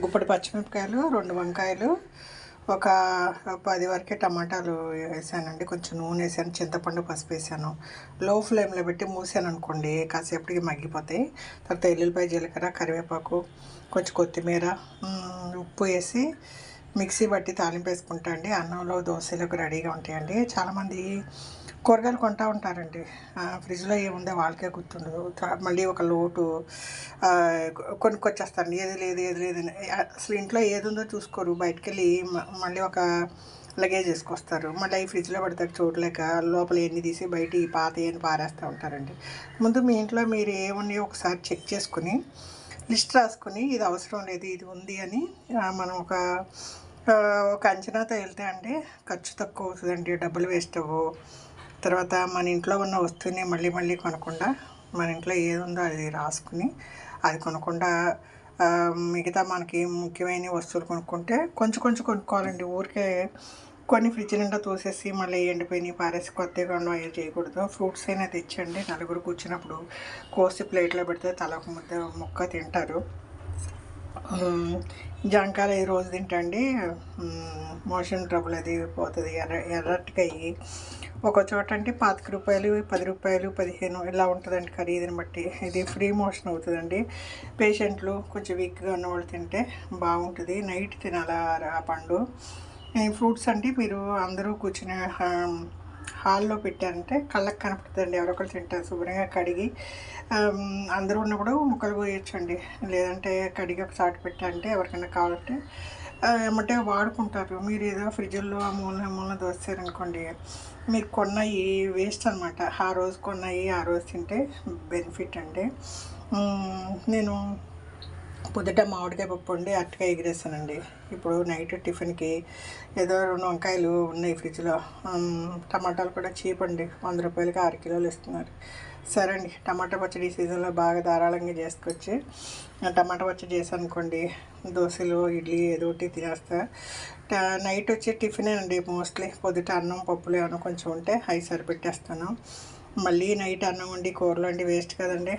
గుప్పడి పచ్చిమిరపకాయలు, 2 వంకాయలు, ఒక 10 వరకే టమాటాలు వేసానండి. కొంచెం నూనె వేసాను, చింతపండు, పసుపు వేసాను. లో ఫ్లేమ్లో పెట్టి మూసాను అనుకోండి, కాసేపటికి మగ్గిపోతాయి. తర్వాత ఎల్లుల్లిపాయ, జీలకర్ర, కరివేపాకు, కొంచెం కొత్తిమీర, ఉప్పు వేసి మిక్సీ బట్టి తాలింపు వేసుకుంటా అండి. అన్నంలో, దోశలకు రెడీగా ఉంటాయండి. చాలామంది కూరగాయలు కొంటూ ఉంటారండి. ఫ్రిడ్జ్లో ఏముందో వాళ్ళకే గుర్తుండదు. మళ్ళీ ఒక లోటు కొనుక్కొచ్చేస్తారండి. ఏది లేదు ఏది లేదని. అసలు ఇంట్లో ఏది ఉందో చూసుకోరు. బయటకెళ్ళి మళ్ళీ ఒక లగేజ్ వేసుకొస్తారు. మళ్ళీ అవి ఫ్రిడ్జ్లో పడతారు చూడలేక, లోపల ఎన్ని తీసి బయట ఈ పాత ఏమి పారేస్తూ ఉంటారండి. ముందు మీ ఇంట్లో మీరు ఏమున్నాయో ఒకసారి చెక్ చేసుకుని, లిస్ట్ రాసుకుని, ఇది అవసరం లేదు, ఇది ఉంది అని మనం ఒక అంచనాతో వెళ్తే అండి ఖర్చు తక్కువ అవుతుందండి, డబ్బులు వేస్ట్ అవ్వవు. తర్వాత మన ఇంట్లో ఉన్న వస్తువుని మళ్ళీ మళ్ళీ కొనకుండా, మన ఇంట్లో ఏది ఉందో అది రాసుకుని అది కొనకుండా మిగతా మనకి ముఖ్యమైన వస్తువులు కొనుక్కుంటే కొంచెం కొంచెం కొనుక్కోవాలండి. ఊరికే కొన్ని ఫ్రిడ్జ్ నిండా తోసేసి మళ్ళీ ఎండిపోయినాయి పారేసి కొత్తగా కొనడం అవి చేయకూడదు. ఫ్రూట్స్ అయినా తెచ్చండి. నలుగురు కూర్చున్నప్పుడు కోసి ప్లేట్లో పెడితే తల ఒక ముక్క తింటారు. జాంకాయలు ఈ రోజు తింటండి, మోషన్ ట్రబుల్ అది పోతుంది. ఎర్రటికాయి ఒక చోట అంటే 25 రూపాయలు, 10 రూపాయలు, 15 ఇలా ఉంటుందండి ఖరీదుని బట్టి. ఇది ఫ్రీ మోషన్ అవుతుందండి. పేషెంట్లు, కొంచెం వీక్గా ఉన్న వాళ్ళు తింటే బాగుంటుంది. నైట్ తినాలి ఆ పండు. ఈ ఫ్రూట్స్ అంటే మీరు అందరూ కూర్చుని హాల్లో పెట్టారంటే కళ్ళకి కనపడుతుందండి. ఎవరొకరు తింటారు. శుభ్రంగా కడిగి అందరూ ఉన్నప్పుడు ముక్కలు కోయొచ్చండి. లేదంటే కడిగి ఒక చాటు పెట్టారంటే ఎవరికైనా కావాలంటే ఏమంటే వాడుకుంటారు. మీరు ఏదో ఫ్రిడ్జ్లో ఆ మూలన దోస్తారనుకోండి, మీరు కొన్నవి వేస్ట్ అనమాట. ఆ రోజు కొన్నవి ఆ రోజు తింటే బెనిఫిట్ అండి. నేను పొద్దుట మామిడికాయ పప్పు వండి అరటికాయ ఎగిరేసానండి. ఇప్పుడు నైట్ టిఫిన్కి ఏదో 2 వంకాయలు ఉన్నాయి ఫ్రిడ్జ్లో. టమాటాలు కూడా చీప్ అండి, 100 రూపాయలకి 6 కిలోలు ఇస్తున్నారు. సరే అండి, టమాటా పచ్చడి ఈ సీజన్లో బాగా ధారాళంగా చేసుకొచ్చి టమాటా పచ్చడి చేశాను అనుకోండి, దోశలు, ఇడ్లీ ఏదో ఒకటి తినేస్తా. నైట్ వచ్చి టిఫినేనండి మోస్ట్లీ. పొద్దుట అన్నం, పప్పులు ఏమైనా కొంచెం ఉంటే అవి సరిపెట్టేస్తాను. మళ్ళీ నైట్ అన్నం వండి కూరలు వండి వేస్ట్ కదండి.